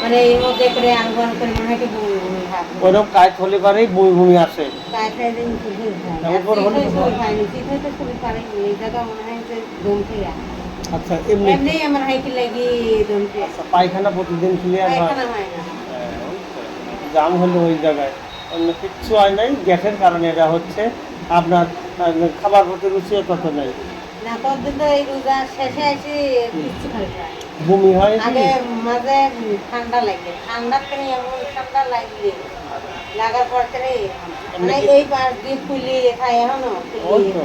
মানে এর মধ্যে করে আনবন করে মনে হয় কি বমি ভাব ওরকম কাজ হলে পরেই বমি বমি আসে। কাজটা দিন শুধু উপর হলে হয়নি শীতে তো শুরু পারে এই জায়গা মনে হয় যে দম খেয়ে আচ্ছা এমনি এমনি আমার হাইকি লাগি দম খেয়ে আচ্ছা পায়খানা প্রতিদিন ক্লিয়ার হয়? পায়খানা হয় না। জাম হলো ওই জায়গায়, অন্য কিচ্ছু হয় নাই, গ্যাসের কারণে এটা হচ্ছে। আপনার খাবার প্রতি রুচিও তত নেই। না কতদিন তো এই রোজা শেষে এসে কিচ্ছু খাই না। বমি হয় কি? আগে মাঝে ঠান্ডা লাগে, ঠান্ডার থেকে এমন ঠান্ডা লাগলে লাগার পর থেকে মানে এই 5 দিন ফুলি খাই এখনো ওই তো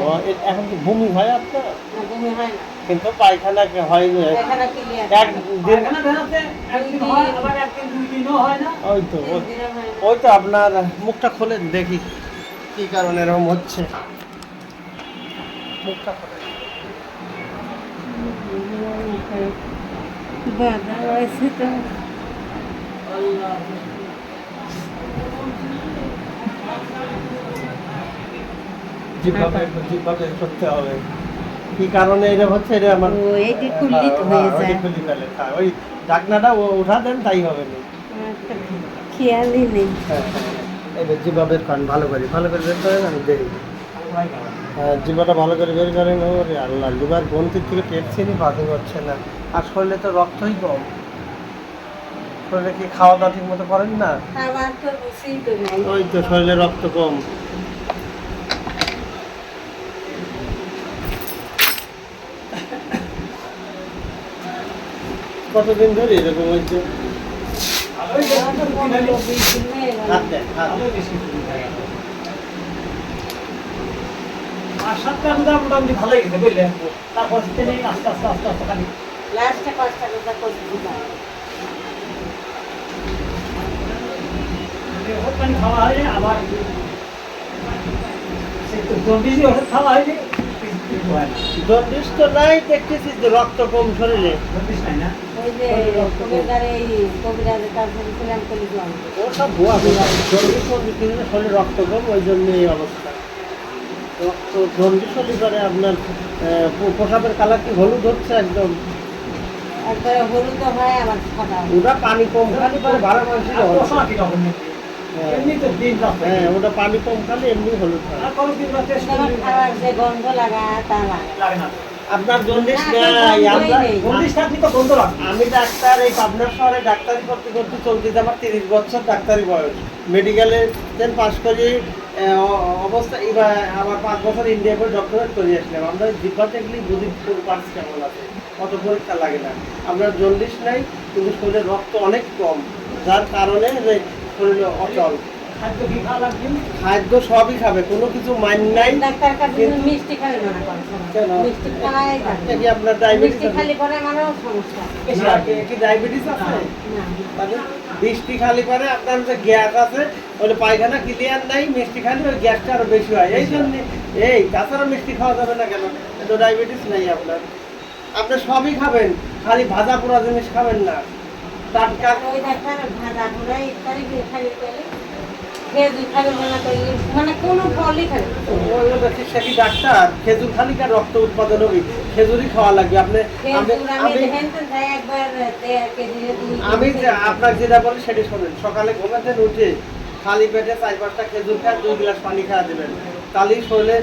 এখন কি বমি হয় আপনার? না বমি হয় না, কিন্তু পায়খানা হয়নি পায়খানা ক্লিয়ার একদিন ওই তো ওই তো আপনার মুখটা খুলে দেখি কি কারণে এরকম হচ্ছে, মুখটা খুলে বাধা আছে তো জিভাবে করতে হবে। কি কারণে এটা হচ্ছে এটা আমার এই যে কুল্লিত হয়ে যায়, ওই ঢাকনাটা উঠা দেন তাই হবে না। খেয়ালই নেই। এবার জিভাবের কান ভালো করে বের করেন, আমি দেখি। হ্যাঁ জিভাটা ভালো করে বের করেন। ওরে আল্লাহ, লিভার গ্রন্থির থেকে পেট ছিনি বাধে হচ্ছে না। আর শরীরে তো রক্তই কম, শরীরে কি খাওয়া দাওয়া ঠিক মতো করেন না? খাবার তো রুচি তো নাই, ওই তো শরীরে রক্ত কম। কতদিন ধরে এরকম হয়েছে? হাত দেন, হাত দেন। আর 7 টা রোজা মোটামুটি ভালোই গেছে বুঝলেন, তারপর থেকে আস্তে আস্তে খালি লাস্টে 5টা রোজা করে দিলাম। ওষুধ পানি খাওয়া হয়নি, আবার জন্ডিসি ওষুধ খাওয়া হয়নি, কিছু হয় না। জন্ডিস তো নাই, দেখতেছি যে রক্ত কম শরীরে। জন্ডিস নাই না? ওই যে কবিরাজের এই কবিরাজের কাছে ছিলাম কলিগঞ্জ, ও সব ভুয়া ভুয়া। জন্ডিস কিন্তু শরীরে রক্ত কম, ওই জন্য এই অবস্থা। রক্ত জন্ডিস হলে পরে আপনার পোশাকের কালার কি হলুদ হচ্ছে একদম। একবারে হলুদ হয় আবার সাদা হয়। ওটা পানি কম খালি পরে ভালো মানুষের আর হয়। পশলা কি রকম নাকি? এমনি তো দিন রাস্তা। হ্যাঁ ওটা পানি কম খালি এমনি হলুদ হয়। আর কোনো দিন রাতে আমার খাবার যে গন্ধ লাগা তা লাগে না। আপনার জন্ডিস না, নাই। গন্ধই আমরা নেই। জন্ডিস থাকলে তো গন্ধ লাগে। আমি ডাক্তার, এই পাবনা শহরে ডাক্তারি করতে করতে চলতেছে আমার 30 বছর ডাক্তারি বয়স। মেডিকেলে দেন পাস করি অবস্থা এবার আবার 5 বছর ইন্ডিয়া করে ডক্টরেট করে আসলাম। আমরা জিব্বা দেখলে বুঝি পার্স কেমন আছে, অত পরীক্ষা লাগে না। আপনার জন্ডিস নাই কিন্তু শরীরে রক্ত অনেক কম, যার কারণে যে শরীরে অচল। খাদ্য কি খাওয়া লাগবে? খাদ্য সবই খাবে, কোনো কিছু মাইন নাই। ডাক্তার কাছে মিষ্টি খালি মানা করে, কেন? মিষ্টি খাওয়াই এটা কি আপনার ডায়াবেটিস মিষ্টি খালি পরে আমারও সমস্যা কি ডায়াবেটিস আছে? না। মানে বৃষ্টি খালি পরে আপনার যে গ্যাস আছে, ওই পায়খানা ক্লিয়ার নাই, মিষ্টি খালি ওই গ্যাসটা আরো বেশি হয়। এই জন্য এই তাছাড়া মিষ্টি খাওয়া যাবে না কেন? তো ডায়াবেটিস নাই আপনার। আপনি সবই খাবেন, খালি ভাজা পোড়া জিনিস খাবেন না। টাটকা ওই ডাক্তার ভাজা পুরা ইত্যাদি খালি পেলে খেজুর খালি মানা করলে মানে কোনো ফলই খালি সে কি ডাক্তার? খেজুর খালি কার রক্ত উৎপাদন হবে, খেজুরই খাওয়া লাগবে। আপনি আমি যে আপনার যেটা বলি সেটা শোনেন। সকালে ঘুমাতে উঠে খালি পেটে 4-5টা খেজুর খায়, 2 গ্লাস পানি খাওয়া দেবেন, তাহলেই শরীরে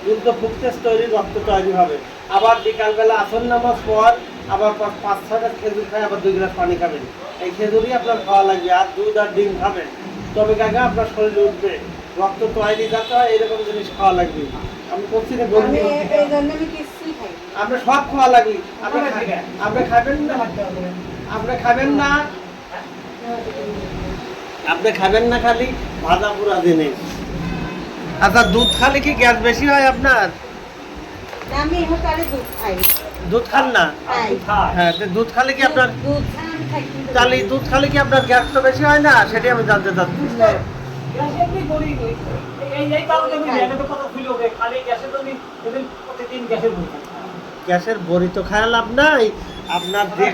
দুগ্ধ ফুকতেজ তৈরি, রক্ত তৈরি হবে। আবার বিকালবেলা আসর নামাজ পর আবার 5-6টা খেজুর খায়, আবার 2 গ্লাস পানি খাবেন। এই খেজুরই আপনার খাওয়া লাগবে, আর দুধ আর ডিম খাবেন, তবে কাকা আপনার শরীরে উঠবে, রক্ত তৈরি যাতে হয় এরকম জিনিস খাওয়া লাগবে। আমি করছি না বলছি, আপনার সব খাওয়া লাগবে। আপনি খাবেন না, আপনি খাবেন না, আপনি খাবেন না খালি ভাজা পোড়া জিনিস। আচ্ছা দুধ খালি কি গ্যাস বেশি হয় আপনার? আমি হোটেলে দুধ খাই। দুধ খান না? হ্যাঁ দুধ খালি কি আপনার, তাহলে দুধ খালি কি আপনার গ্যাসটা বেশি হয় না? সেটাই আমি জানতে চাচ্ছি। গ্যাসের বড়ি তো খায় লাভ নাই আপনার। যে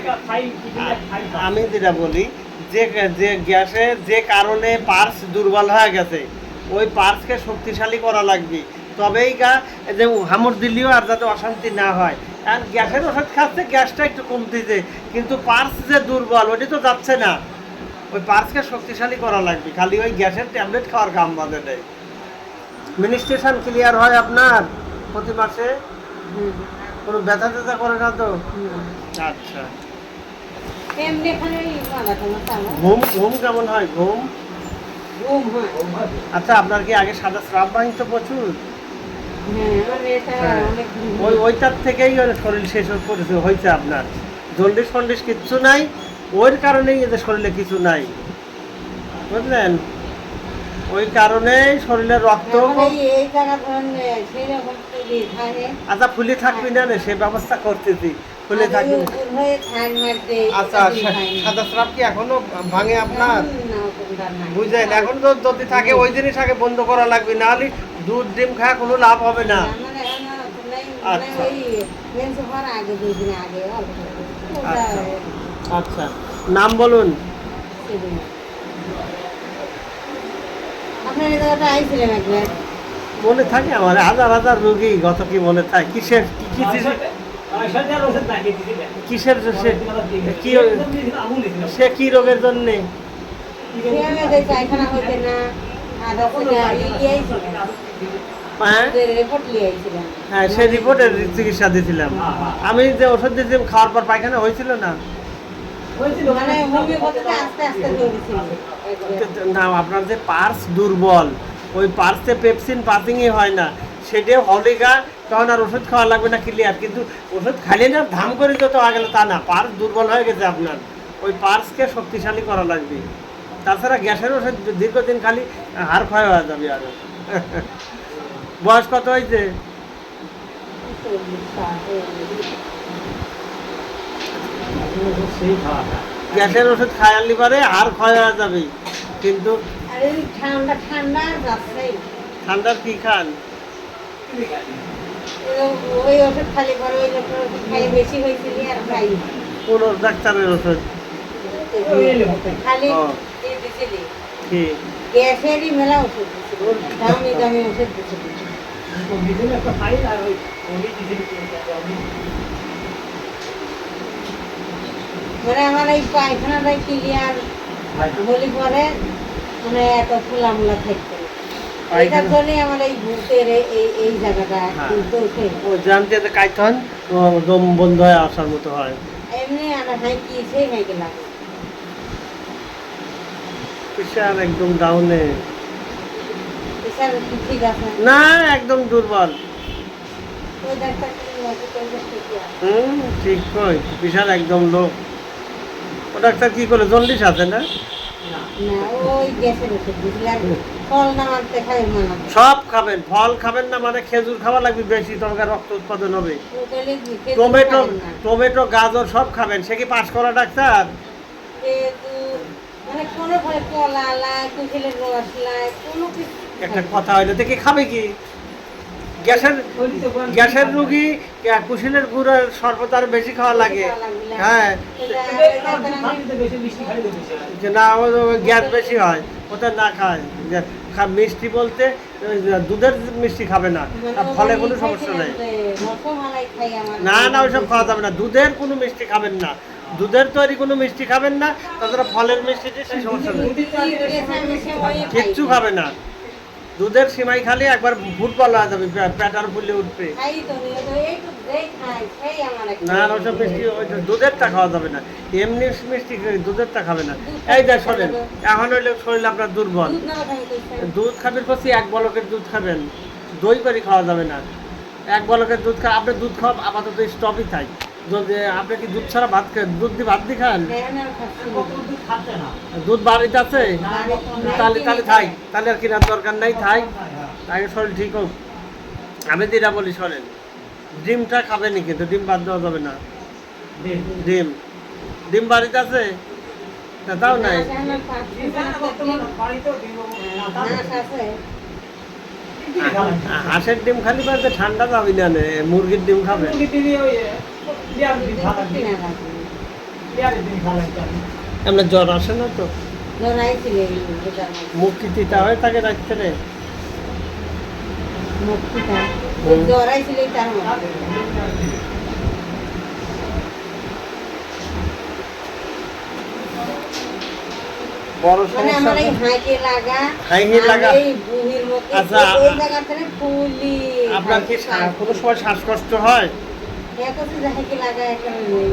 আমি যেটা বলি যে যে গ্যাসের যে কারণে পার্স দুর্বল হয়ে গেছে, ওই পার্সকে শক্তিশালী করা লাগবে, তবেই যে হামর দিলেও আর যাতে অশান্তি না হয়। আর গ্যাসের ওষুধ খাচ্ছে, গ্যাসটা একটু কমতেছে, কিন্তু পার্স যে দুর্বল ওটি তো যাচ্ছে না। ওই পার্সকে শক্তিশালী করা লাগবে, খালি ওই গ্যাসের ট্যাবলেট খাওয়ার কাম বাদে নেই। মিনিস্ট্রেশন ক্লিয়ার হয় আপনার প্রতি মাসে? হুম, কোনো ব্যথা ট্যাথা করে না তো? হুম। আচ্ছা। এমনি এখানে ওই মাথাটা মাথা আমার ঘুম ঘুম কেমন হয়? ঘুম? ঘুম হয়। আচ্ছা, আপনার কি আগে সাদা স্রাব ভাঙতো প্রচুর? হ্যাঁ, আমার এটা হ্যাঁ। অনেক ঘুম ওই হয়। ওইটার থেকেই ওর শরীর শেষ পড়েছে হয়েছে আপনার। জন্ডিস ফন্ডিস কিচ্ছু নাই, ওই কারণেই এদের শরীরে কিছু নাই, বুঝলেন? ওই কারণেই শরীরের রক্ত এখন এই জায়গা ধরেন সেই রকম তৈরি থাকে। আচ্ছা ফুলি থাকবি না রে, সে ব্যবস্থা করতেছি, ফুলি আর থাকবি ওই না। উপর হয়ে থান মারতে আচ্ছা, সাদা স্রাব কি এখনো ভাঙে আপনার? না, ওরকমটা নাই। বুঝলেন? এখন তো যদি থাকে ওই জিনিস আগে বন্ধ করা লাগবে, নাহলে দুধ ডিম খাওয়া কোনো লাভ হবে না। মানে আমার নাই, মানে আচ্ছা। ওই মেন্স হওয়ার আগে 2 দিন আগে অল্প ওটা আচ্ছা। আচ্ছা, নাম বলুন। সেদিন। আপনার এই জায়গাটা আইছিলেন একবার। মনে থাকে আমার, হাজার হাজার রোগী গত কি মনে থাকে, কিসের কি কিসের কি সে কি রোগের জন্যে? সে আমি যে পায়খানা হইতে না, আর হচ্ছে লিয়াইছিলেন। হ্যাঁ রিপোর্ট লিয়াইছিলেন। হ্যাঁ, সে রিপোর্টের চিকিৎসা দিয়েছিলাম। আমি যে ওষুধ দিয়েছিলাম খাওয়ার পর পায়খানা হয়েছিল না? মানে হোমিওপ্যাথিতে আস্তে আস্তে ধরেছিল। না, আপনার যে পার্স দুর্বল, ওই পার্সে পেপসিন পাসিংই হয় না, সেটাও হলিগা, তখন আর ওষুধ খাওয়া লাগবে না, ক্লিয়ার। কিন্তু ওষুধ খালি না ধাম করে যত হয়ে গেল তা না, পার্স দুর্বল হয়ে গেছে আপনার, ওই পার্সকে শক্তিশালী করা লাগবে। তাছাড়া গ্যাসের ওষুধ দীর্ঘদিন খালি হাড় ক্ষয় হয়ে যাবে আরো। বয়স কত হয়েছে? গ্যাসের ওষুধ খাওয়ালি পরে হাড় ক্ষয় হয়ে যাবে, কিন্তু আর এই ঠান্ডা ঠান্ডা যাচ্ছে। ঠান্ডার কি খান? ওই ওষুধ খালি পরে ওই লোকের ওষুধ খাই বেশি হয়েছিল আর খাই কোন ডাক্তারের ওষুধ? খালি ও। এই দিছিলি কি? গ্যাসেরই মেলা ওষুধ দিছিল, দামি দামি ওষুধ দিছিল। মানে আমার এই পায়খানাটাই ক্লিয়ার বলি পরে মানে এত ফুলামুলা থাকতো না। এটার জন্যই আমার এই ভূতের এই জায়গাটা হ্যাঁ। কিন্তু ও জানতে যে কাইতন দম বন্ধ হয়ে আসার মতো হয়। এমনি আনা খাই কি সেই খাইকে লাগে। প্রেশার একদম ডাউনে? প্রেশার কি ঠিক আছে? না, একদম দুর্বল। ওই ডাক্তার কি ঠিক কই, প্রেশার একদম লো। ও ডাক্তার কি করে, জন্ডিস আছে না? না, ওই গ্যাসের ওষুধ দিছিল আর ফল না মারতে খাই মানা। সব খাবেন, ফল খাবেন না মানে খেজুর খাওয়া লাগবে বেশি, তবে রক্ত উৎপাদন হবে। টমেটো টমেটো গাজর সব খাবেন। সে কি পাস করা ডাক্তার? মানে কোনো ফলে কলা লাই কুচিলের রস লাই কোনো কিছু একটা কথা হইলো দেখি খাবে কি? গ্যাসের রুগী কুশিলের গুড়ের শরবত আর বেশি খাওয়া লাগে। হ্যাঁ, যে না গ্যাস বেশি হয় ওটা না খায়। মিষ্টি বলতে দুধের মিষ্টি খাবে না, ফলে কোনো সমস্যা নেই। না না, ওইসব খাওয়া যাবে না, দুধের কোনো মিষ্টি খাবেন না, দুধের তৈরি কোনো মিষ্টি খাবেন না, তাছাড়া ফলের মিষ্টিতে সেই সমস্যা নেই, কিচ্ছু খাবে না। দুধের সিমাই খালি একবার ফুটবল হয়ে যাবে, প্যাটার ফুলে উঠবে। না ওসব মিষ্টি দুধেরটা খাওয়া যাবে না, এমনি মিষ্টি দুধেরটা খাবে না। এই দেখ শোনেন, এখন হইলে শরীর আপনার দুর্বল, দুধ খাবেন করছি 1 বলকের দুধ খাবেন, দই করে খাওয়া যাবে না। 1 বলকের দুধ খা, আপনি দুধ খাওয়া আপাতত স্টপই থাই। যদি আপনি কি দুধ ছাড়া ভাত খান, দুধ দিয়ে ভাত দিয়ে খান? দুধ বাড়িতে আছে? তাহলে তাহলে থাই, তাহলে আর কেনার দরকার নাই, থাই আগে শরীর ঠিক হোক। আমি যেটা বলি শোনেন, ডিমটা খাবেনি, কিন্তু ডিম বাদ দেওয়া যাবে না। ডিম ডিম বাড়িতে আছে? তাও নাই? হাঁসের ডিম খালি বাড়িতে ঠান্ডা যাবি না, মুরগির ডিম খাবে। আপনার জ্বর আসে না তো? মুখ কি তিতা হয়ে থাকে রাত্রে? বড় মানে সমস্যা আমার এই হচ্ছে- হাঁকে লাগা হাঁকে লাগা? আর এই বুহির মধ্যে আচ্ছা, এই জায়গা থেকে ফুলি আপনার কি কোনো সময় শ্বাসকষ্ট হয়? একটু হাঁকে লাগা একেবারে নেই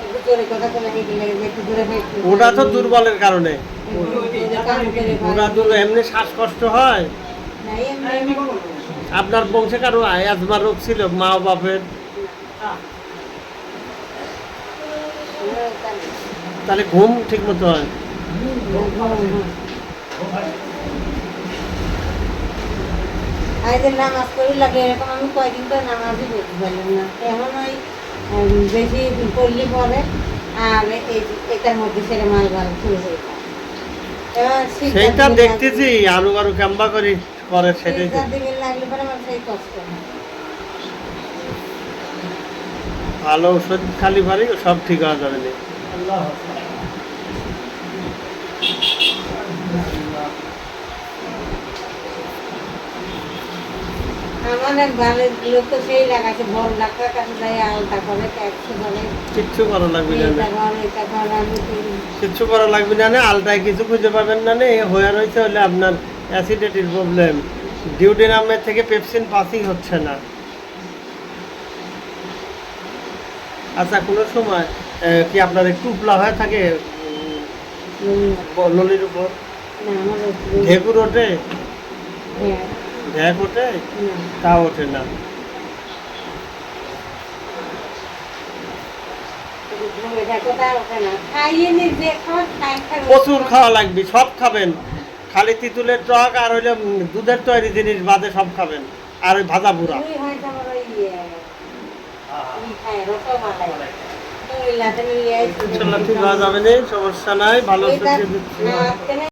একটু জোরে কথা বলে হাঁকে লাগে যে একটু জোরে হাঁকতে ওটা তো দুর্বলের কারণে। কাম করে ওটা এমনি শ্বাসকষ্ট হয়। না এমনি আপনার বংশে কারো অ্যাজমা রোগ ছিল মা বাপের? তাহলে ঘুম ঠিক মতো হয়? আইদের নামাজ করি লাগে এরকম আমি কয়দিন ধরে নামাজই পড়তে পারলাম না এমন ওই বেশি পড়লি পরে আর এটার মধ্যে ছেলে মাল ভালো শুরু হয়ে যায় এবার সেইটা দেখতেছি আরো আরো কেম্বা করে করে সেটাই তো। দিবেন লাগলে পরে আমার সেই কষ্ট হয় ভালো ওষুধ খালি পারি সব ঠিক হওয়া যাবে না। আল্লাহ আমার এক ভালো লোক তো সেই লাগাচ্ছে বড় ডাক্তার কাছে যাই আলতা করে ট্যাক্সি করে কিচ্ছু করা লাগবে না। এটা করে এটা করে আমি করি। কিচ্ছু করা লাগবে না, আলটায় কিছু খুঁজে পাবেন না। হয়ে রয়েছে হলে আপনার অ্যাসিডিটির প্রবলেম। ডিউডিনামের থেকে পেপসিন পাসই হচ্ছে না। আচ্ছা, কোনো সময় কি আপনার একটু উপলা হয়ে থাকে নলির উপর? না আমার ঢেকুর ওঠে? হ্যাঁ ঢেক ওঠে? না তা ওঠে না। এটা কোথায় ওঠে না খাইয়ে নি যে খাওয়া খাই খাই প্রচুর খাওয়া লাগবে, সব খাবেন। খালি তিতুলের টক আর হইলে দুধের তৈরি জিনিস বাদে সব খাবেন। আর ওই ভাজা পুরা। তুই হয়তো আমার ওই খায় রসমালাই তো ওই লাতে নিয়ে ইনশাল্লাহ ঠিক হওয়া যাবে না, সমস্যা নাই, ভালো এটা ওষুধ দিয়ে দিচ্ছি। না